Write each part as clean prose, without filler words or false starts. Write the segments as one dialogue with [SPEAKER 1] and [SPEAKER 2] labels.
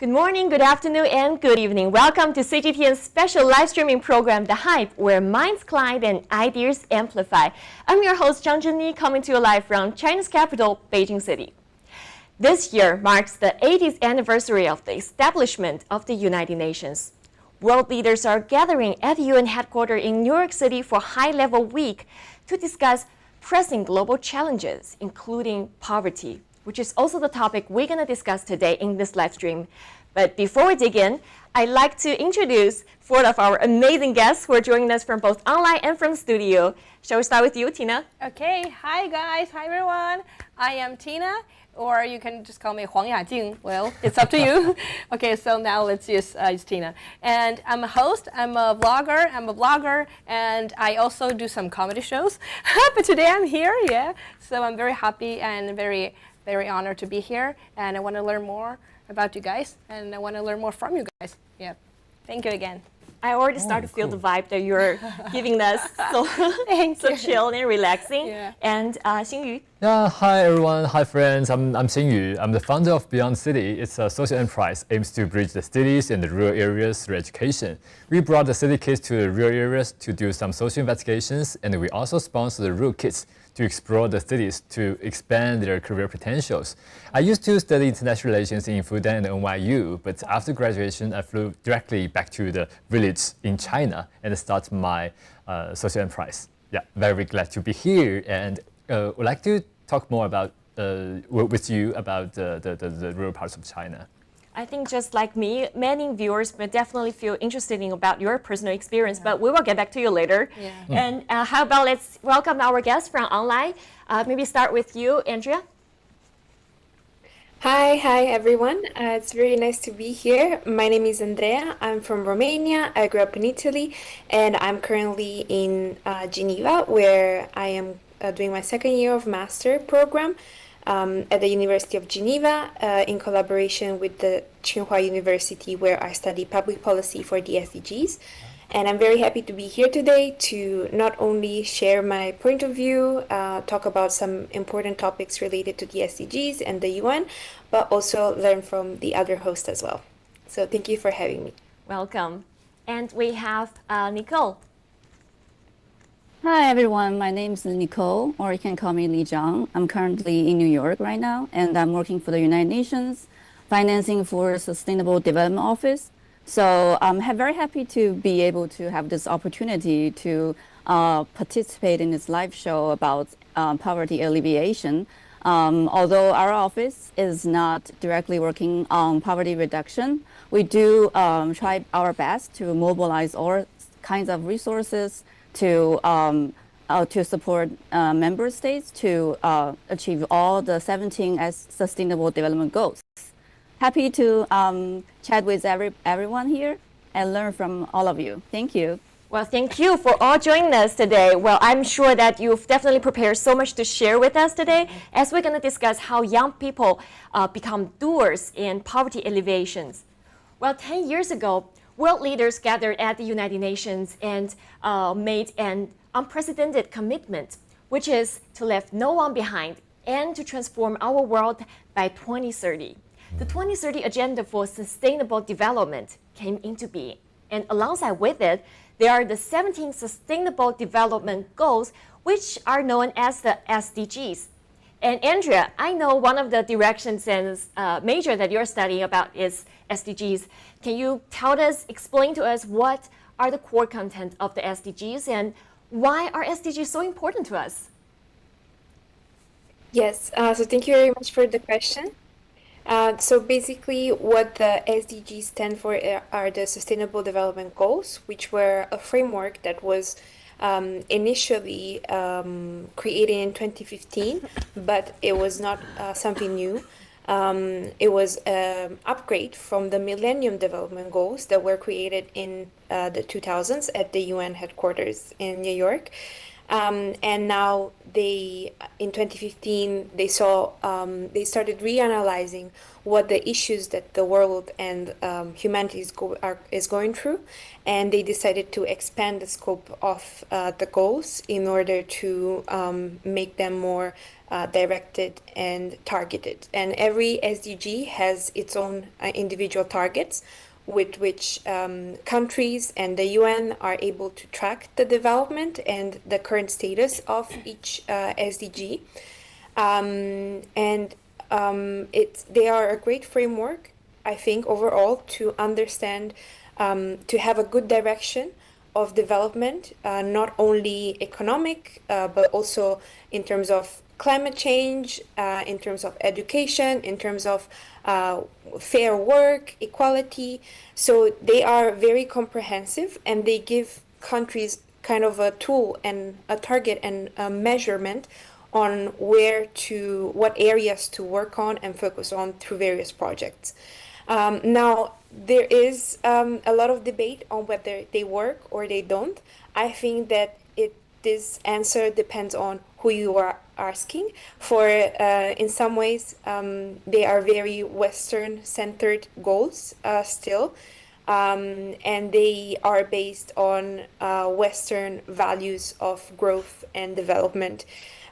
[SPEAKER 1] Good morning, good afternoon, and good evening. Welcome to CGTN's special live streaming program, The Hype, where minds collide and ideas amplify. I'm your host, Zhang Zhenyi, coming to you live from China's capital, Beijing City. This year marks the 80th anniversary of the establishment of the United Nations. World leaders are gathering at the UN headquarters in New York City for High-Level Week to discuss pressing global challenges, including poverty, which is also the topic we're going to discuss today in this live stream. But before we dig in, I'd like to introduce four of our amazing guests who are joining us from both online and from the studio. Shall we start with you, Tina?
[SPEAKER 2] Okay, hi guys, hi everyone. I am Tina, or you can just call me Huang Yajing. Well, it's up to you. Okay, so now let's use Tina. And I'm a host, I'm a blogger, and I also do some comedy shows. But today I'm here, yeah. So I'm very happy and very honored to be here, and I want to learn more about you guys, and I want to learn more from you guys. Yeah, thank you again.
[SPEAKER 1] I already start to feel the vibe that you're giving us, so chill and relaxing.
[SPEAKER 2] Yeah.
[SPEAKER 1] And Xingyu.
[SPEAKER 3] Yeah, hi everyone, hi friends. I'm Tsinghua. I'm the founder of Beyond City. It's a social enterprise aims to bridge the cities and the rural areas through education. We brought the city kids to the rural areas to do some social investigations, and we also sponsor the rural kids to explore the cities to expand their career potentials. I used to study international relations in Fudan and NYU, but after graduation, I flew directly back to the village in China and started my social enterprise. Yeah, very glad to be here, and would like to talk more about with you about the rural parts of China.
[SPEAKER 1] I think just like me, many viewers will definitely feel interested in about your personal experience, but we will get back to you later.
[SPEAKER 2] Yeah.
[SPEAKER 1] And how about let's welcome our guests from online. Maybe start with you, Andrea.
[SPEAKER 4] Hi everyone. It's very nice to be here. My name is Andrea. I'm from Romania. I grew up in Italy, and I'm currently in Geneva, where I am doing my second year of master program at the University of Geneva in collaboration with the Tsinghua University, where I study public policy for the SDGs. And I'm very happy to be here today to not only share my point of view, talk about some important topics related to the SDGs and the UN, but also learn from the other hosts as well. So thank you for having me.
[SPEAKER 1] Welcome. And we have Nicole.
[SPEAKER 5] Hi everyone, my name is Nicole, or you can call me Li Zhang. I'm currently in New York right now, and I'm working for the United Nations Financing for Sustainable Development Office. So I'm very happy to be able to have this opportunity to participate in this live show about poverty alleviation. Although our office is not directly working on poverty reduction, we do try our best to mobilize all kinds of resources to support member states to achieve all the 17 Sustainable Development Goals. Happy to chat with everyone here and learn from all of you. Thank you.
[SPEAKER 1] Well, thank you for all joining us today. Well, I'm sure that you've definitely prepared so much to share with us today, as we're going to discuss how young people become doers in poverty alleviations. Well, 10 years ago, world leaders gathered at the United Nations and made an unprecedented commitment, which is to leave no one behind and to transform our world by 2030. The 2030 Agenda for Sustainable Development came into being, and alongside with it, there are the 17 Sustainable Development Goals, which are known as the SDGs. And Andrea, I know one of the directions and major that you're studying about is SDGs. Can you explain to us what are the core content of the SDGs and why are SDGs so important to us?
[SPEAKER 4] Yes, so thank you very much for the question. So basically what the SDGs stand for are the Sustainable Development Goals, which were a framework that was initially created in 2015, but it was not something new. It was an upgrade from the Millennium Development Goals that were created in the 2000s at the UN headquarters in New York. And now in 2015, they started reanalyzing what the issues that the world and humanity is going through, and they decided to expand the scope of the goals in order to make them more directed and targeted. And every SDG has its own individual targets with which countries and the UN are able to track the development and the current status of each SDG. They are a great framework, I think, overall to understand, to have a good direction of development, not only economic, but also in terms of climate change, in terms of education, in terms of fair work, equality. So they are very comprehensive, and they give countries kind of a tool and a target and a measurement on what areas to work on and focus on through various projects. Now, there is a lot of debate on whether they work or they don't. I think that this answer depends on who you are asking. In some ways, they are very Western-centered goals still, and they are based on Western values of growth and development.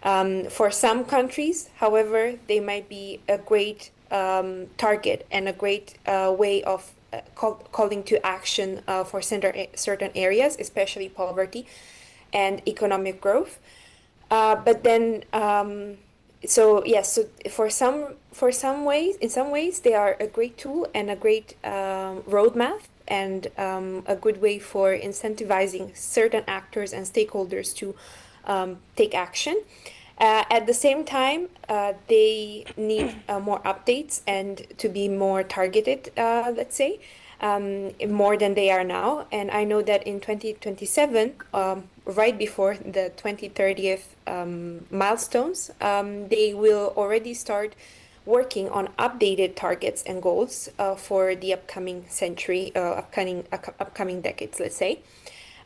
[SPEAKER 4] For some countries, however, they might be a great target and a great way of calling to action for certain areas, especially poverty and economic growth. But then, so for some ways, they are a great tool and a great roadmap and a good way for incentivizing certain actors and stakeholders to take action. At the same time, they need more updates and to be more targeted, let's say, more than they are now. And I know that in 2027, right before the 2030th milestones, they will already start working on updated targets and goals for the upcoming century, upcoming decades, let's say.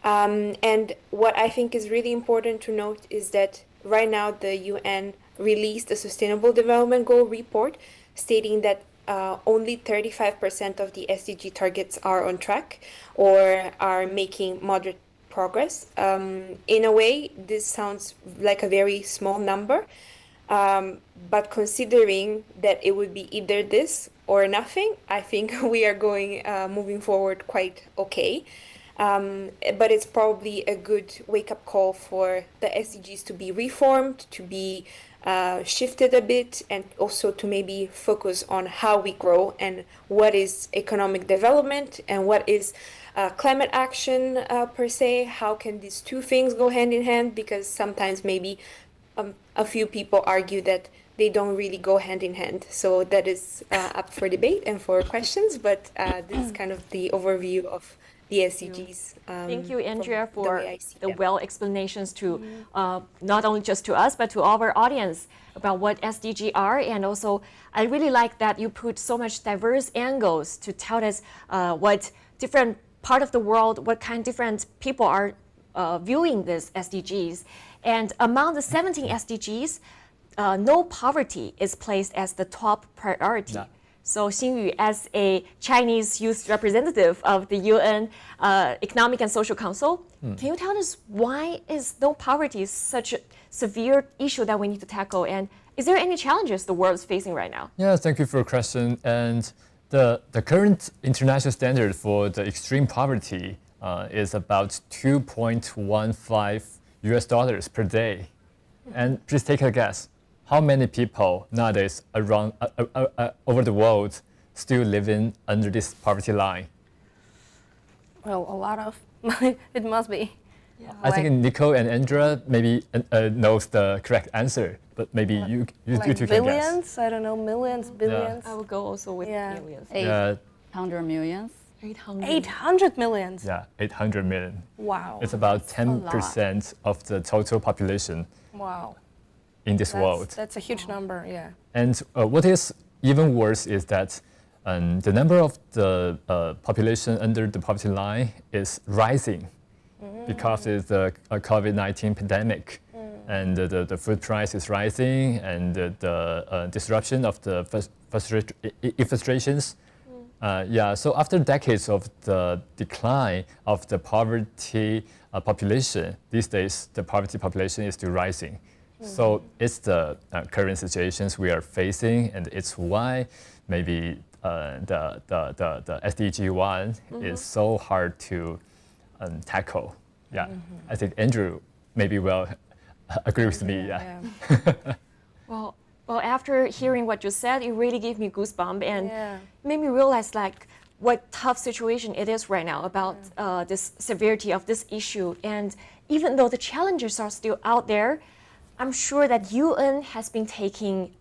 [SPEAKER 4] And what I think is really important to note is that right now the UN released a Sustainable Development Goal report stating that only 35% of the SDG targets are on track or are making moderate progress. In a way, this sounds like a very small number, but considering that it would be either this or nothing, I think we are moving forward quite okay. But it's probably a good wake-up call for the SDGs to be reformed, to be shifted a bit, and also to maybe focus on how we grow and what is economic development and what is climate action per se. How can these two things go hand in hand? Because sometimes maybe a few people argue that they don't really go hand in hand. So that is up for debate and for questions, but this is kind of the overview of the SDGs.
[SPEAKER 1] Thank you, Andrea, for the
[SPEAKER 4] them.
[SPEAKER 1] well explanations to not only just to us, but to all our audience about what SDG are. And also, I really like that you put so much diverse angles to tell us what different part of the world, what kind of different people are viewing these SDGs. And among the 17 SDGs, no poverty is placed as the top priority.
[SPEAKER 3] No.
[SPEAKER 1] So Xingyu, as a Chinese youth representative of the UN Economic and Social Council, can you tell us why is no poverty such a severe issue that we need to tackle? And is there any challenges the world is facing right now?
[SPEAKER 3] Yeah, thank you for the question. And the current international standard for the extreme poverty is about $2.15 per day. And please take a guess. How many people nowadays around over the world still living under this poverty line?
[SPEAKER 2] Well, a lot of. It must be.
[SPEAKER 1] Yeah.
[SPEAKER 3] I think Nicole and Andrea maybe knows the correct answer, but maybe you
[SPEAKER 2] Like
[SPEAKER 3] two can
[SPEAKER 2] billions?
[SPEAKER 3] guess.
[SPEAKER 2] I don't know, millions, billions.
[SPEAKER 1] I will go also with
[SPEAKER 2] Yeah.
[SPEAKER 1] millions.
[SPEAKER 5] 800 millions.
[SPEAKER 1] 800.
[SPEAKER 2] 800 millions.
[SPEAKER 3] Yeah, 800 million.
[SPEAKER 2] Wow.
[SPEAKER 3] It's about 10% of the total population
[SPEAKER 2] Wow.
[SPEAKER 3] in this world.
[SPEAKER 2] That's a huge number, yeah.
[SPEAKER 3] And what is even worse is that the number of the population under the poverty line is rising because of the COVID-19 pandemic. And the food price is rising, and the disruption of the infrastructures. So after decades of the decline of the poverty population, these days the poverty population is still rising. So it's the current situations we are facing, and it's why maybe the SDG one is so hard to tackle. Yeah, I think Andrew maybe will agree with me. Yeah.
[SPEAKER 1] Well, after hearing what you said, it really gave me goosebumps and
[SPEAKER 2] Yeah.
[SPEAKER 1] made me realize like what tough situation it is right now about this severity of this issue. And even though the challenges are still out there, I'm sure that UN has been taking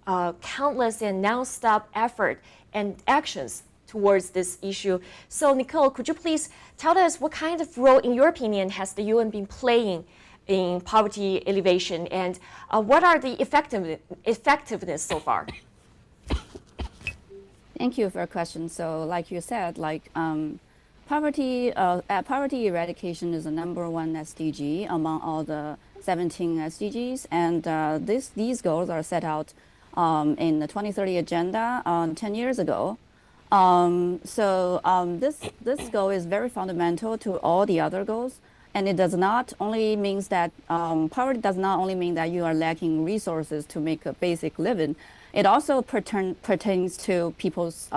[SPEAKER 1] countless and non-stop effort and actions towards this issue. So Nicole, could you please tell us what kind of role, in your opinion, has the UN been playing in poverty alleviation, and what are the effectiveness so far?
[SPEAKER 5] Thank you for your question. So, like you said, like poverty eradication is the #1 SDG among all the 17 SDGs, and these goals are set out in the 2030 agenda 10 years ago. This goal is very fundamental to all the other goals. And it does not only means that poverty does not only mean that you are lacking resources to make a basic living. It also pertains to people's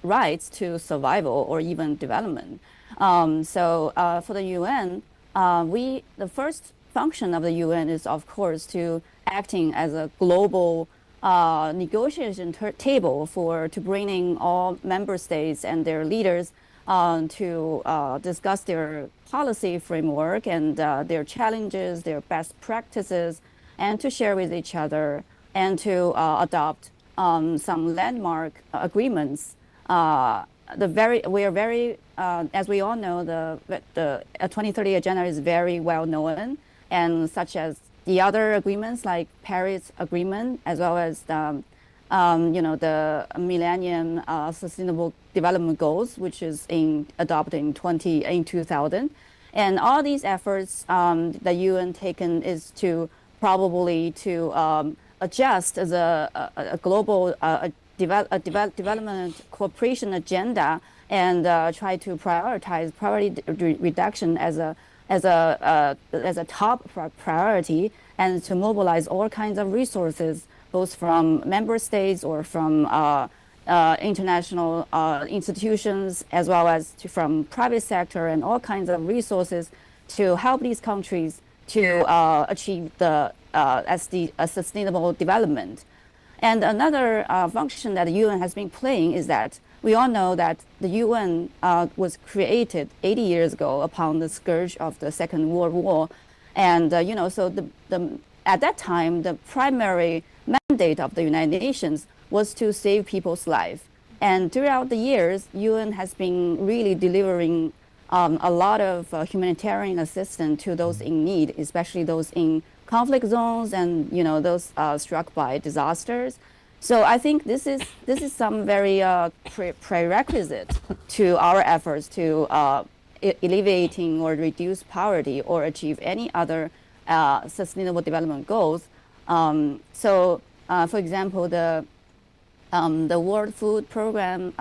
[SPEAKER 5] rights to survival or even development. For the UN, the first function of the UN is, of course, to acting as a global negotiation table to bringing all member states and their leaders to discuss their policy framework and their challenges, their best practices, and to share with each other and to adopt some landmark agreements. We are very, as we all know, the 2030 agenda is very well known, and such as the other agreements like Paris Agreement, as well as the Millennium Sustainable Development Goals, which is adopted in 2000. And all these efforts the UN taken is to probably to adjust as a global development cooperation agenda and try to prioritize poverty reduction as a top priority, and to mobilize all kinds of resources, both from member states or from international institutions, as well as from private sector, and all kinds of resources to help these countries to achieve the sustainable development. And another function that the UN has been playing is that we all know that the UN was created 80 years ago upon the scourge of the Second World War. And, so at that time, the primary mandate of the United Nations was to save people's lives. And throughout the years, UN has been really delivering a lot of humanitarian assistance to those in need, especially those in conflict zones and those struck by disasters. So I think this is some very prerequisite to our efforts to alleviating or reduce poverty or achieve any other sustainable development goals. For example, the World Food Program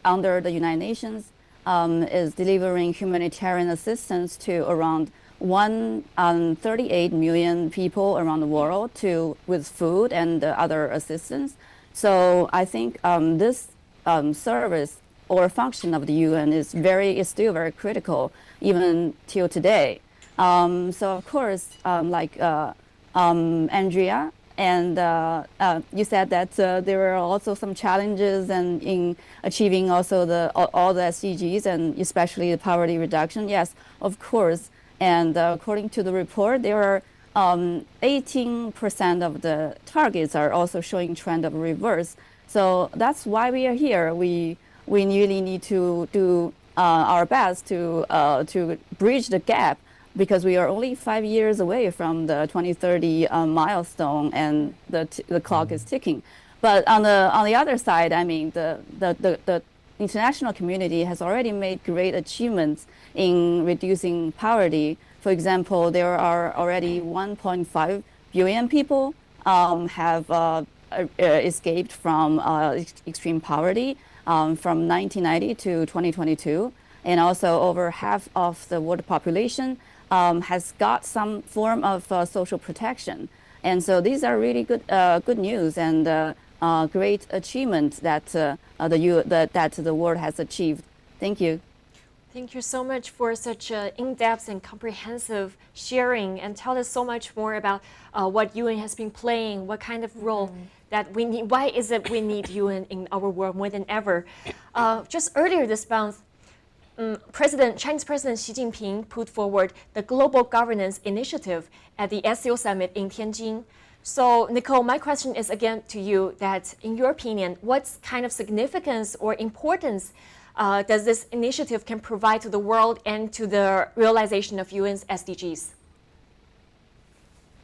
[SPEAKER 5] under the United Nations is delivering humanitarian assistance to around 138 million people around the world with food and other assistance. So I think this service or function of the UN is still very critical even till today. So of course, like Andrea, and you said that there are also some challenges in achieving also all the SDGs, and especially the poverty reduction. Yes, of course. And according to the report, there are 18% of the targets are also showing trend of reverse. So that's why we are here. We really need to do our best to bridge the gap, because we are only 5 years away from the 2030 milestone, and the clock is ticking. But on the other side, I mean, the international community has already made great achievements in reducing poverty. For example, there are already 1.5 billion people have escaped from extreme poverty from 1990 to 2022. And also over half of the world population has got some form of social protection. And so these are really good news and great achievements that the world has achieved. Thank you.
[SPEAKER 1] Thank you so much for such in-depth and comprehensive sharing, and tell us so much more about what UN has been playing, what kind of role that we need, why is it we need UN in our world more than ever. Just earlier this month, Chinese President Xi Jinping put forward the Global Governance Initiative at the SCO Summit in Tianjin. So, Nicole, my question is again to you that, in your opinion, what kind of significance or importance does this initiative can provide to the world and to the realization of UN's SDGs?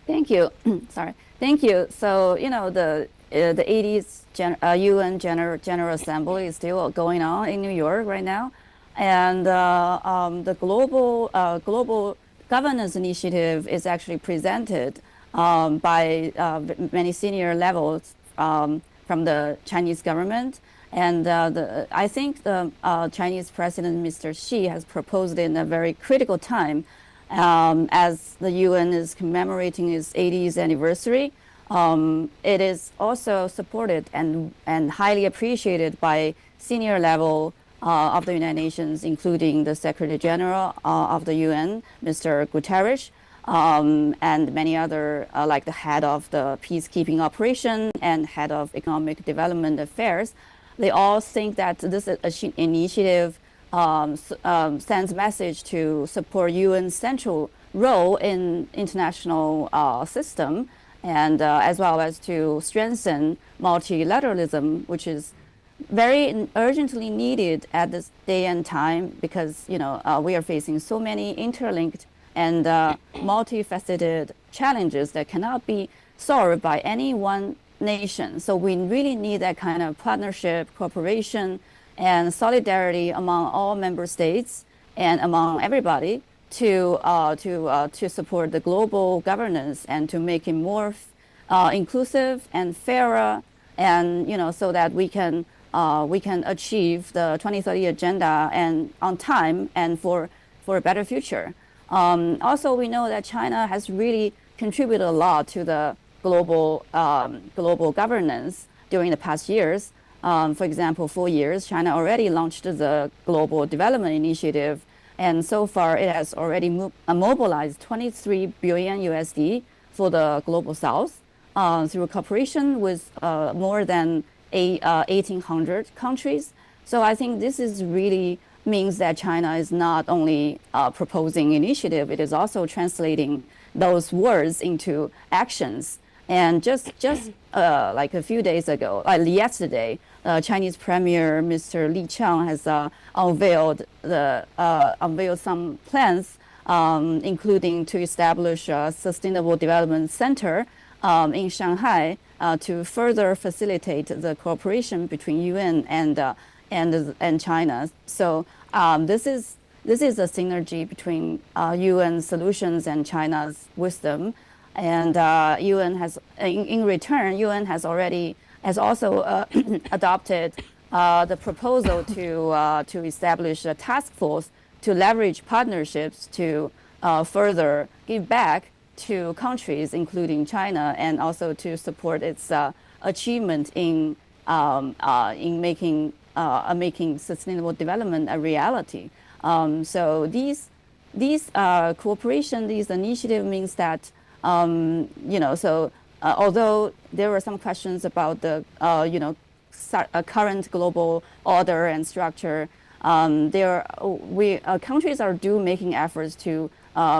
[SPEAKER 5] Thank you. Sorry. Thank you. So, the 80th UN General Assembly is still going on in New York right now. And the Global Governance Initiative is actually presented by many senior levels from the Chinese government. And I think the Chinese President, Mr. Xi, has proposed it in a very critical time as the UN is commemorating its 80th anniversary. It is also supported and highly appreciated by senior level of the United Nations, including the Secretary General of the UN, Mr. Guterres, and many other, like the head of the peacekeeping operation and head of economic development affairs. They all think that this initiative sends message to support UN's central role in international system, and as well as to strengthen multilateralism, which is very urgently needed at this day and time, because we are facing so many interlinked and multifaceted challenges that cannot be solved by any one nation. So we really need that kind of partnership, cooperation, and solidarity among all member states and among everybody to support the global governance and to make it more inclusive and fairer, and so that we can achieve the 2030 agenda and on time and for a better future. Also, we know that China has really contributed a lot to the global governance during the past years. For example, 4 years, China already launched the Global Development Initiative, and so far it has already mobilized 23 billion USD for the Global South through cooperation with more than 1,800 countries. So I think this is really means that China is not only proposing initiative, it is also translating those words into actions. And just like a few days ago, yesterday, Chinese Premier Mr. Li Qiang has unveiled some plans, including to establish a Sustainable Development Center in Shanghai to further facilitate the cooperation between UN and China. So this is a synergy between UN solutions and China's wisdom. And UN has, in return, UN has also adopted the proposal to establish a task force to leverage partnerships to further give back to countries, including China, and also to support its achievement in making sustainable development a reality. So these cooperation, these initiative means that although there were some questions about the current global order and structure, countries are making efforts to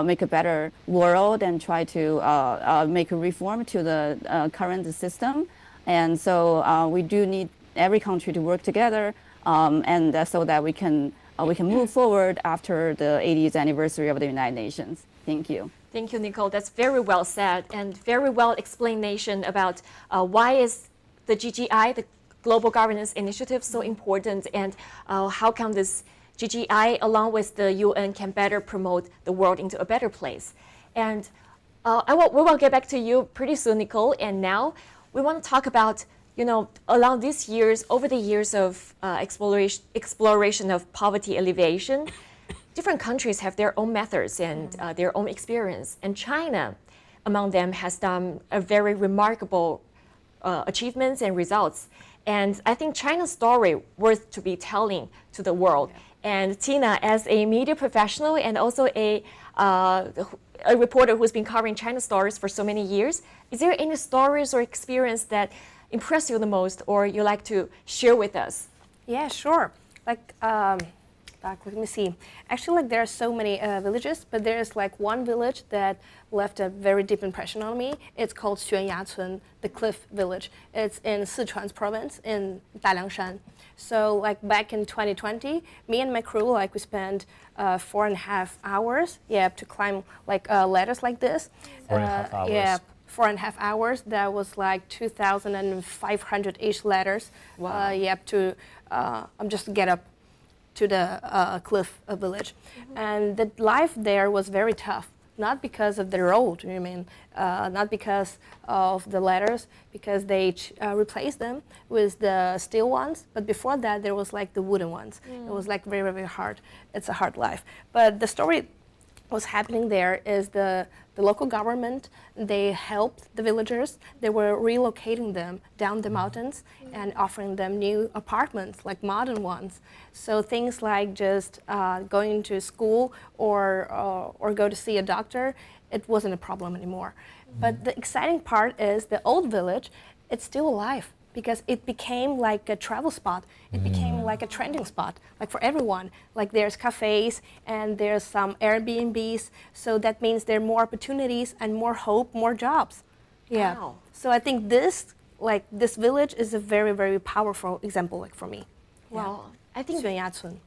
[SPEAKER 5] make a better world and try to make a reform to the current system. And so we do need every country to work together, and so that we can move forward after the 80th anniversary of the United Nations. Thank you.
[SPEAKER 1] Thank you, Nicole. That's very well said and very well explanation about why is the GGI, the Global Governance Initiative, so important, and how come this GGI, along with the UN, can better promote the world into a better place. And we will get back to you pretty soon, Nicole. And now we want to talk about, along these years, over the years of exploration of poverty alleviation, different countries have their own methods and their own experience. And China, among them has done a very remarkable achievements and results. And I think China's story worth to be telling to the world. And Tina, as a media professional and also a reporter who's been covering China stories for so many years, is there any stories or experience that impressed you the most or you like to share with us?
[SPEAKER 2] Yeah, sure. Let me see. Actually, there are so many villages, but there's one village that left a very deep impression on me. It's called Xuanyacun, the Cliff Village. It's in Sichuan province in Daliangshan. So back in 2020, me and my crew, we spent 4.5 hours, to climb ladders like this.
[SPEAKER 3] 4.5 hours.
[SPEAKER 2] Yeah, 4.5 hours. That was 2,500-ish ladders.
[SPEAKER 1] Wow.
[SPEAKER 2] Just to get up to the cliff village. And the life there was very tough, not because of the road, not because of the ladders, because they replaced them with the steel ones, but before that there was the wooden ones. It was very, very hard. It's a hard life. But the story what's happening there is the local government, they helped the villagers. They were relocating them down the mountains and offering them new apartments, modern ones. So things like just going to school or go to see a doctor, it wasn't a problem anymore. But the exciting part is the old village, it's still alive, because it became a travel spot. It became a trending spot, for everyone. There's cafes and there's some Airbnbs, so that means there are more opportunities and more hope, more jobs. Yeah.
[SPEAKER 1] Wow.
[SPEAKER 2] So I think this village is a very, very powerful example, for me.
[SPEAKER 1] Wow. I think
[SPEAKER 2] Xuanyacun.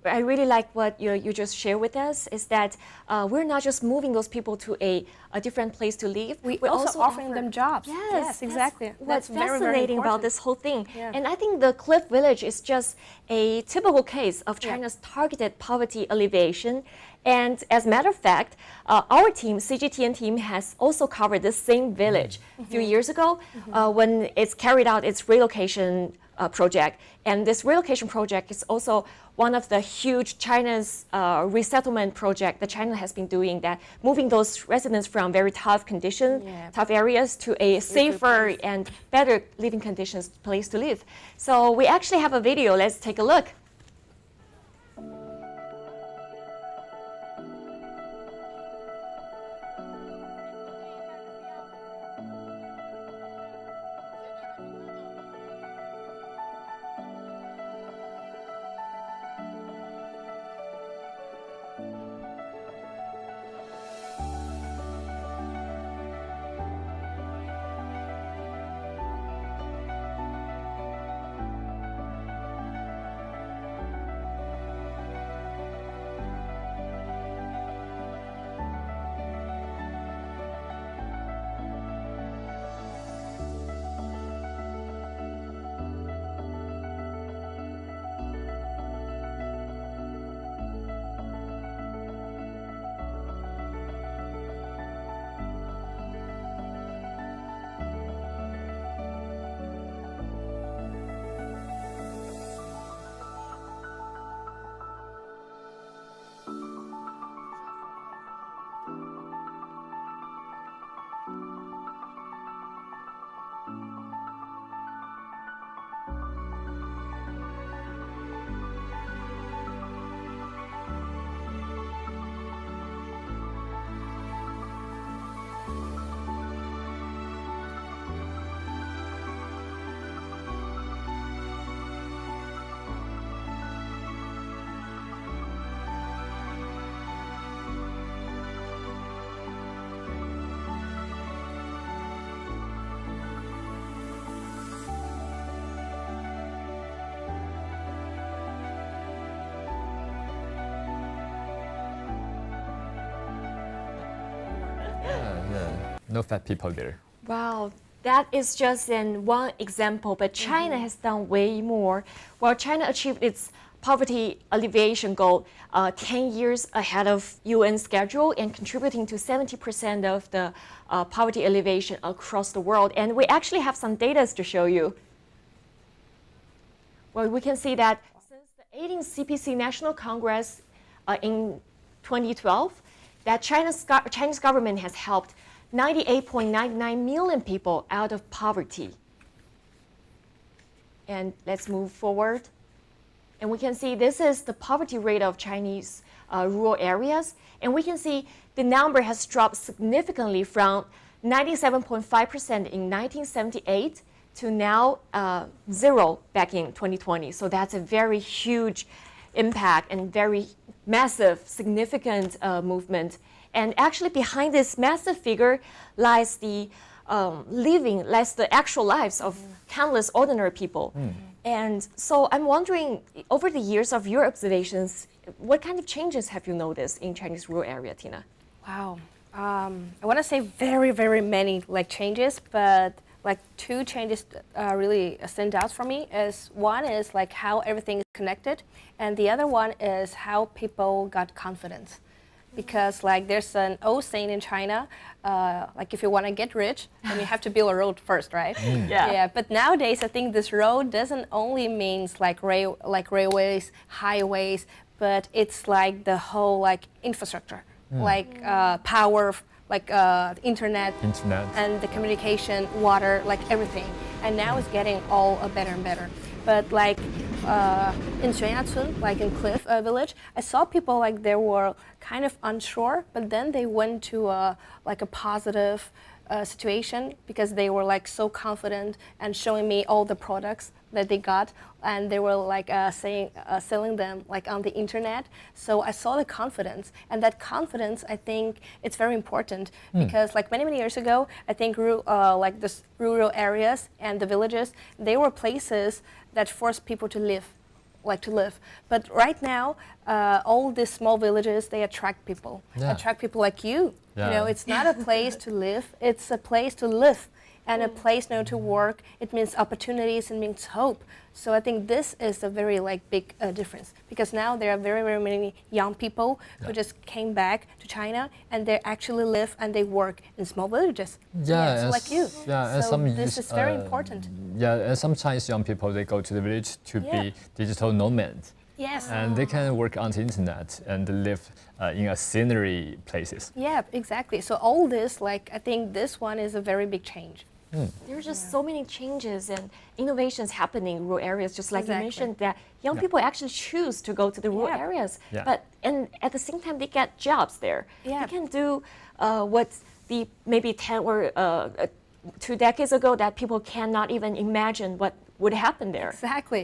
[SPEAKER 1] I really like what you just shared with us is that we're not just moving those people to a different place to live.
[SPEAKER 2] We're also offering them jobs.
[SPEAKER 1] Yes,
[SPEAKER 2] exactly.
[SPEAKER 1] What's
[SPEAKER 2] very, very
[SPEAKER 1] fascinating about
[SPEAKER 2] important.
[SPEAKER 1] this whole thing.
[SPEAKER 2] Yeah.
[SPEAKER 1] And I think the Cliff Village is just a typical case of China's targeted poverty alleviation. And as a matter of fact, our team, CGTN team, has also covered this same village a few years ago when it's carried out its relocation project. And this relocation project is also one of the huge China's resettlement project that China has been doing, that moving those residents from very tough conditions, tough areas to a safer and better living conditions place to live. So we actually have a video. Let's take a look.
[SPEAKER 3] No fat people there.
[SPEAKER 1] Wow, that is just one example, but China has done way more. While China achieved its poverty alleviation goal 10 years ahead of UN schedule and contributing to 70% of the poverty alleviation across the world. And we actually have some data to show you. Well, we can see that since the 18th CPC National Congress in 2012, that Chinese government has helped 98.99 million people out of poverty. And let's move forward. And we can see this is the poverty rate of Chinese rural areas. And we can see the number has dropped significantly from 97.5% in 1978 to now 0 back in 2020. So that's a very huge impact and very massive, significant movement. And actually behind this massive figure lies the the actual lives of countless ordinary people. And so I'm wondering, over the years of your observations, what kind of changes have you noticed in Chinese rural area, Tina?
[SPEAKER 2] Wow. I want to say very, very many changes, but two changes really stand out for me. One is how everything is connected, and the other one is how people got confidence. Because there's an old saying in China, if you want to get rich, then you have to build a road first, right? Yeah. But nowadays, I think this road doesn't only means railways, highways, but it's the whole infrastructure, power, internet, and the communication, water, everything. And now it's getting all better and better. But in Xuanyacun, in Cliff Village, I saw people they were kind of unsure, but then they went to a positive situation because they were so confident and showing me all the products that they got, and they were selling them on the internet. So I saw the confidence, and that confidence, I think it's very important because many years ago, I think the rural areas and the villages, they were places that forced people to live. But right now, all these small villages, they attract people like you.
[SPEAKER 3] Yeah.
[SPEAKER 2] It's not a place to live, it's a place to live. And a place to work, it means opportunities, it means hope. So I think this is a very big difference, because now there are very, very many young people who just came back to China, and they actually live and they work in small villages. So like you.
[SPEAKER 3] Yeah,
[SPEAKER 2] so this is very important.
[SPEAKER 3] Yeah, and some Chinese young people, they go to the village to be digital nomads.
[SPEAKER 2] Yes.
[SPEAKER 3] And they can work on the internet and live in a scenery places.
[SPEAKER 2] Yeah, exactly. So all this, I think this one is a very big change.
[SPEAKER 1] There's just so many changes and innovations happening in rural areas, just like you mentioned, that young people actually choose to go to the rural areas. And at the same time, they get jobs there. They can do what the maybe 10 or 2 decades ago that people cannot even imagine what would happen there.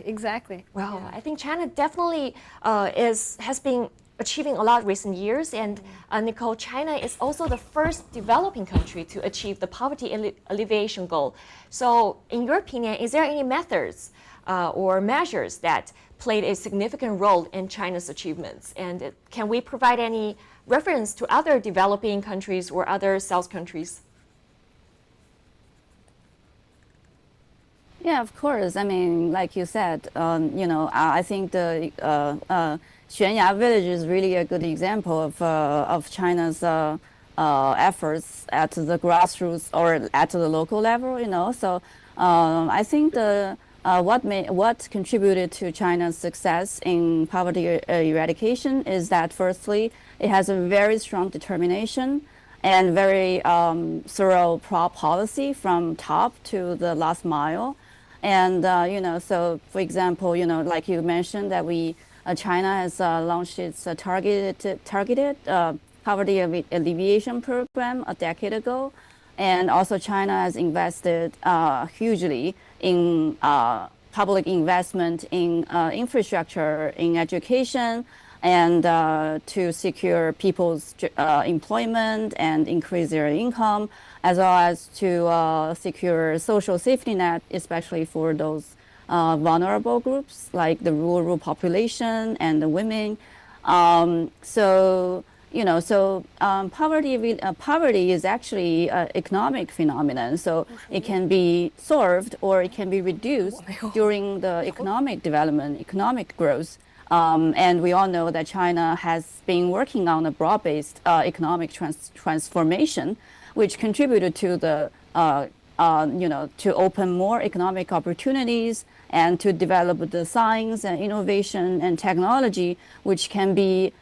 [SPEAKER 2] Exactly.
[SPEAKER 1] Well, I think China definitely has been achieving a lot recent years, and Nicole, China is also the first developing country to achieve the poverty alleviation goal. So in your opinion, is there any methods or measures that played a significant role in China's achievements? And can we provide any reference to other developing countries or other South countries?
[SPEAKER 5] Yeah, of course. I mean, like you said, I think the Xuanya village is really a good example of China's efforts at the grassroots or at the local level. So I think what contributed to China's success in poverty eradication is that firstly, it has a very strong determination and very thorough policy from top to the last mile. And so for example, like you mentioned that China has launched its targeted poverty alleviation program a decade ago, and also China has invested hugely in public investment in infrastructure, in education, and to secure people's employment and increase their income, as well as to secure social safety net, especially for those vulnerable groups like the rural population and the women. Poverty is actually an economic phenomenon. So it can be solved or it can be reduced during the economic development, economic growth. And we all know that China has been working on a broad-based economic transformation, which contributed to the to open more economic opportunities and to develop the science and innovation and technology, which can be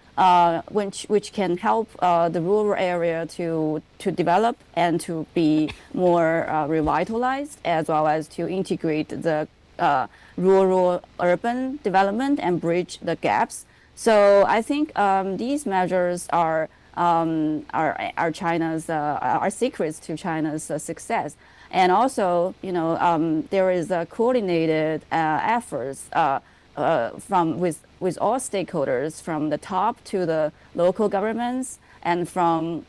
[SPEAKER 5] which can help the rural area to develop and to be more revitalized, as well as to integrate the rural-urban development and bridge the gaps. So I think these measures are China's are secrets to China's success. And also, there is a coordinated efforts with all stakeholders, from the top to the local governments, and from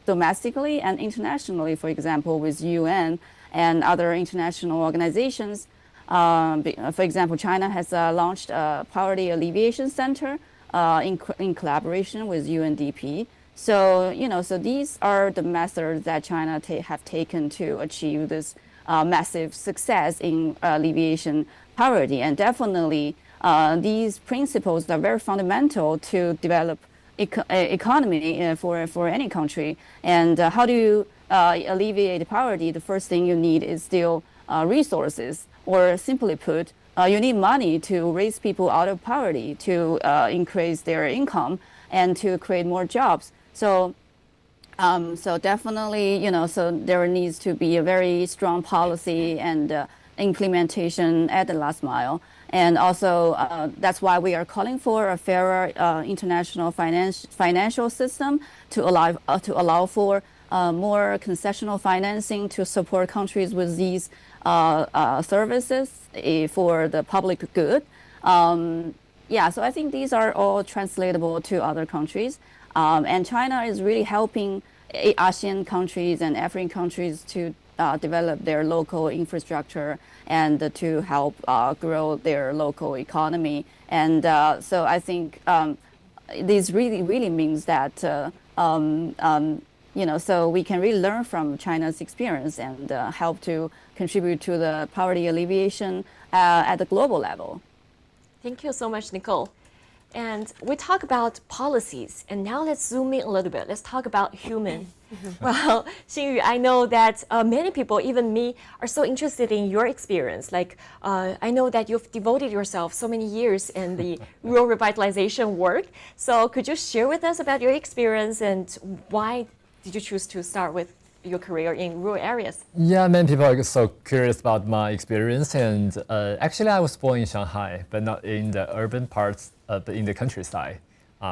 [SPEAKER 5] domestically and internationally. For example, with UN and other international organizations. For example, China has launched a Poverty Alleviation Center in collaboration with UNDP. So, so these are the methods that China have taken to achieve this massive success in alleviation poverty. And definitely, these principles are very fundamental to develop economy for any country. And how do you alleviate poverty? The first thing you need is still resources, or simply put, you need money to raise people out of poverty, to increase their income, and to create more jobs. So, so definitely, so there needs to be a very strong policy and implementation at the last mile. And also, that's why we are calling for a fairer international financial system to allow for more concessional financing to support countries with these services for the public good. Yeah, so I think these are all translatable to other countries. And China is really helping ASEAN countries and African countries to develop their local infrastructure and to help grow their local economy. And so I think this really means that, so we can really learn from China's experience and help to contribute to the poverty alleviation at the global level.
[SPEAKER 1] Thank you so much, Nicole. And we talk about policies, and now let's zoom in a little bit. Let's talk about human. Well, Xinyu, I know that many people, even me, are so interested in your experience. Like, I know that you've devoted yourself so many years in the rural revitalization work. So could you share with us about your experience and why did you choose to start with your career in rural areas?
[SPEAKER 3] Yeah, many people are so curious about my experience, and actually I was born in Shanghai, but not in the urban parts, but in the countryside.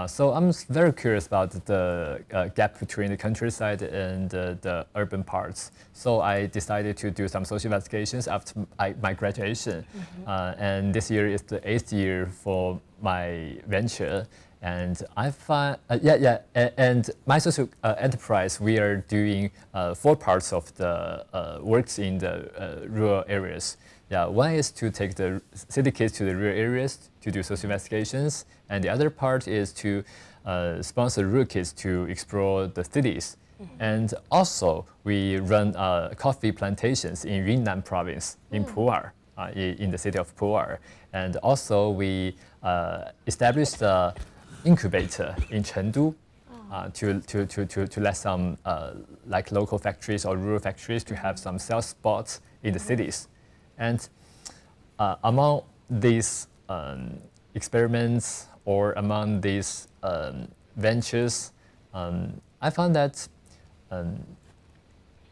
[SPEAKER 3] So I'm very curious about the gap between the countryside and the urban parts. So I decided to do some social investigations after my graduation. And this year is the 8th year for my venture. And I find, and my social enterprise, we are doing 4 parts of the works in the rural areas. Yeah, one is to take the city kids to the rural areas to do social investigations, and the other part is to sponsor rural kids to explore the cities. And also, we run coffee plantations in Yunnan province, in Pu'er, in the city of Pu'er. And also, we established a incubator in Chengdu to let some like local factories or rural factories to have some sales spots in the cities. And among these experiments or among these ventures, I found that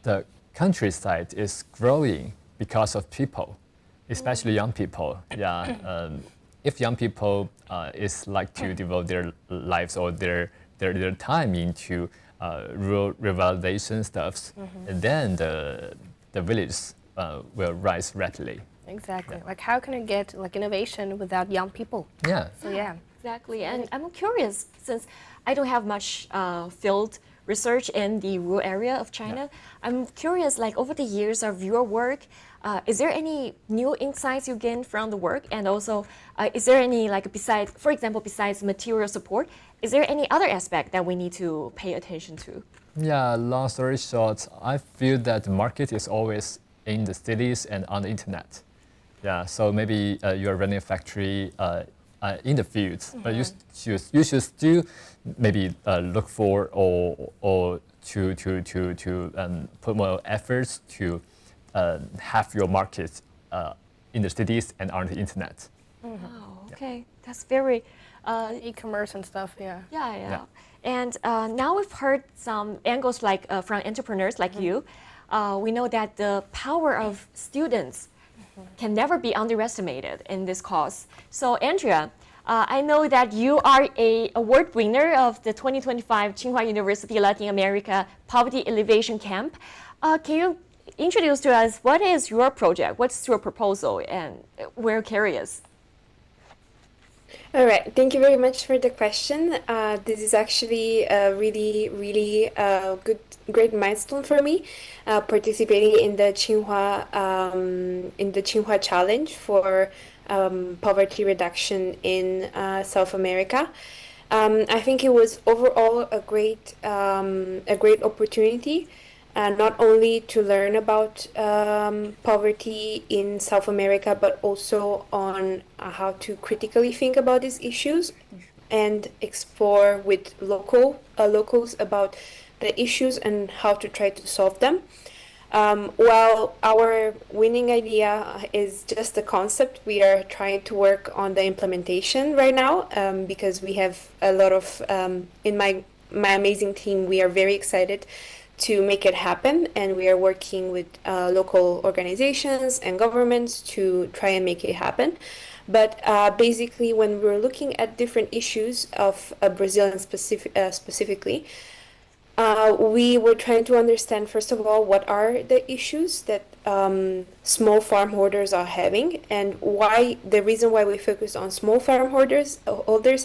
[SPEAKER 3] the countryside is growing because of people, especially young people. Yeah. If young people is like to devote their lives or their time into rural revitalization stuffs, then the villages will rise rapidly.
[SPEAKER 2] Exactly. Yeah. Like, how can you get like innovation without young people?
[SPEAKER 3] Yeah.
[SPEAKER 2] So yeah.
[SPEAKER 1] Exactly. And I'm curious, since I don't have much field research in the rural area of China, I'm curious, like over the years of your work, is there any new insights you gain from the work? And also, is there any, like, besides, for example, besides material support, is there any other aspect that we need to pay attention to?
[SPEAKER 3] Yeah, long story short, I feel that the market is always in the cities and on the internet. Yeah, so maybe you're running a factory in the fields, but you should still maybe look for or to put more efforts to have your market in the cities and on the internet.
[SPEAKER 1] Wow. Okay, that's very,
[SPEAKER 2] E-commerce and stuff, yeah.
[SPEAKER 1] yeah. And now we've heard some angles like from entrepreneurs like you. We know that the power of students can never be underestimated in this cause. So Andrea, I know that you are a award winner of the 2025 Tsinghua University Latin America Poverty Alleviation Camp. Can you introduce to us what is your project, what's your proposal, and we're curious.
[SPEAKER 4] All right, thank you very much for the question. This is actually a really great milestone for me, participating in the Tsinghua Challenge for poverty reduction in South America. I think it was overall a great opportunity. Not only to learn about poverty in South America, but also on how to critically think about these issues and explore with locals about the issues and how to try to solve them. While our winning idea is just a concept, we are trying to work on the implementation right now, because we have a lot of, in my amazing team, we are very excited to make it happen, and we are working with local organizations and governments to try and make it happen. But basically, when we're looking at different issues of Brazil and specifically, we were trying to understand, first of all, what are the issues that small farm holders are having, and why the reason why we focus on small farm holders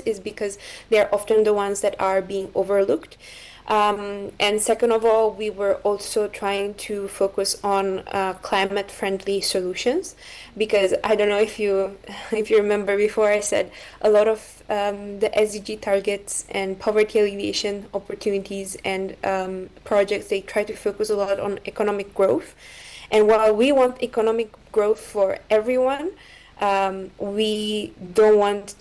[SPEAKER 4] is because they're often the ones that are being overlooked. And second of all, we were also trying to focus on climate-friendly solutions, because I don't know if you remember before I said a lot of the SDG targets and poverty alleviation opportunities and projects, they try to focus a lot on economic growth. And while we want economic growth for everyone, we don't want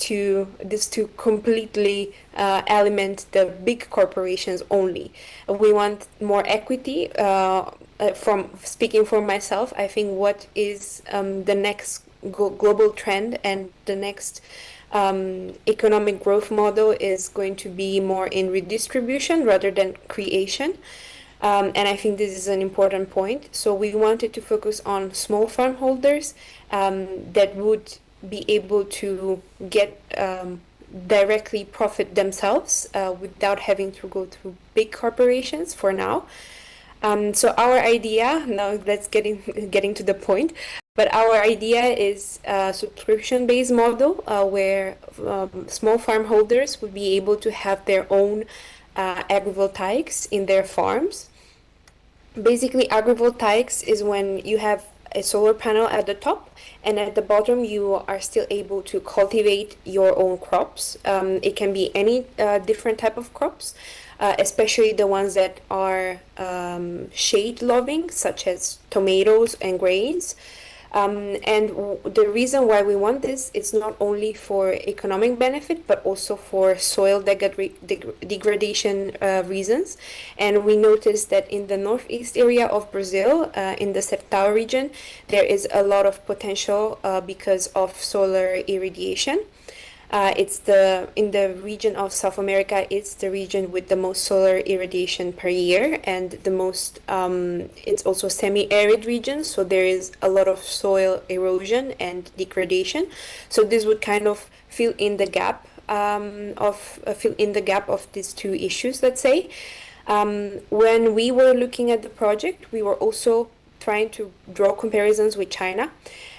[SPEAKER 4] this to completely element the big corporations only. We want more equity. From speaking for myself, I think what is the next global trend and the next economic growth model is going to be more in redistribution rather than creation. And I think this is an important point. So we wanted to focus on small farm holders that would be able to get directly profit themselves without having to go through big corporations for now. So our idea, now let's getting to the point, but our idea is a subscription-based model where small farm holders would be able to have their own agrivoltaics in their farms. Basically, agrivoltaics is when you have a solar panel at the top, and at the bottom you are still able to cultivate your own crops. It can be any different type of crops, especially the ones that are shade-loving, such as tomatoes and grains. And the reason why we want this is not only for economic benefit, but also for soil degradation reasons. And we noticed that in the northeast area of Brazil, in the Sertão region, there is a lot of potential because of solar irradiation. In the region of South America, it's the region with the most solar irradiation per year, and the most, it's also semi-arid region, so there is a lot of soil erosion and degradation. So this would kind of fill in the gap of these two issues, let's say. When we were looking at the project, we were also trying to draw comparisons with China.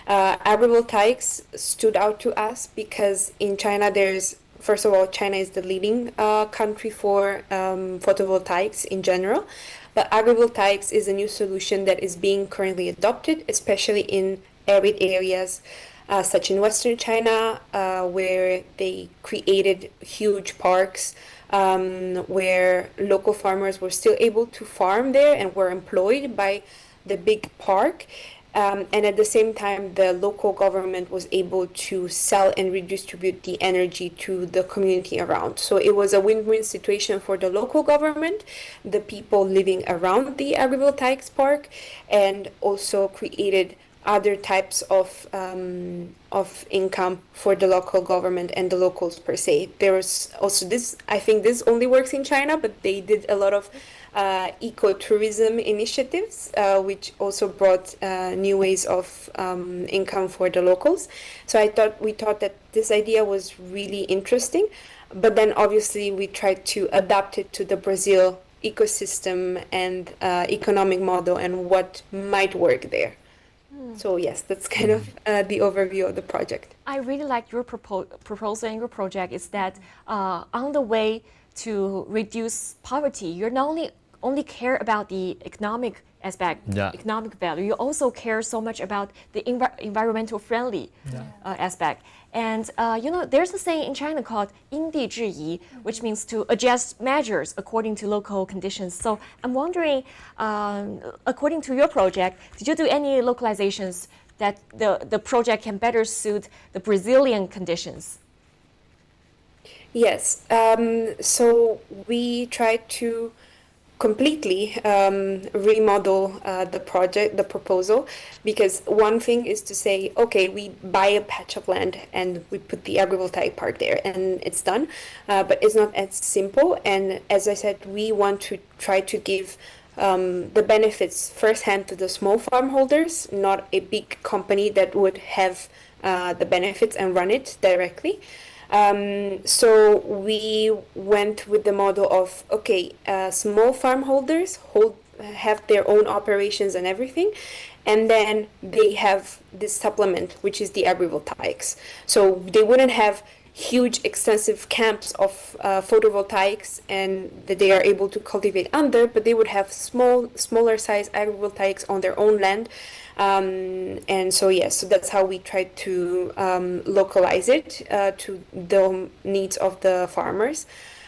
[SPEAKER 4] Agrivoltaics stood out to us because in China first of all, China is the leading country for photovoltaics in general, but agrivoltaics is a new solution that is being currently adopted, especially in arid areas such in Western China, where they created huge parks where local farmers were still able to farm there and were employed by the big park. And at the same time, the local government was able to sell and redistribute the energy to the community around. So it was a win-win situation for the local government, the people living around the agrivoltaics park, and also created other types of income for the local government and the locals per se. There's also this, I think this only works in China, but they did a lot of ecotourism initiatives, which also brought new ways of income for the locals. So we thought that this idea was really interesting, but then obviously we tried to adapt it to the Brazil ecosystem and economic model and what might work there. So yes, that's kind of the overview of the project.
[SPEAKER 1] I really like your proposal and your project is that on the way to reduce poverty, you're not only care about the economic aspect, economic value, you also care so much about the environmental friendly aspect. And there's a saying in China called 因地制宜, which means to adjust measures according to local conditions. So I'm wondering, according to your project, did you do any localizations that the project can better suit the Brazilian conditions?
[SPEAKER 4] Yes, so we tried to completely remodel the proposal, because one thing is to say, okay, we buy a patch of land and we put the agrivoltaic park there and it's done, but it's not as simple. And as I said, we want to try to give the benefits firsthand to the small farm holders, not a big company that would have the benefits and run it directly. So we went with the model of, okay, small farm holders have their own operations and everything, and then they have this supplement, which is the agrivoltaics. So they wouldn't have huge extensive camps of photovoltaics and that they are able to cultivate under, but they would have smaller size agrivoltaics on their own land. And so yes, so that's how we tried to localize it to the needs of the farmers.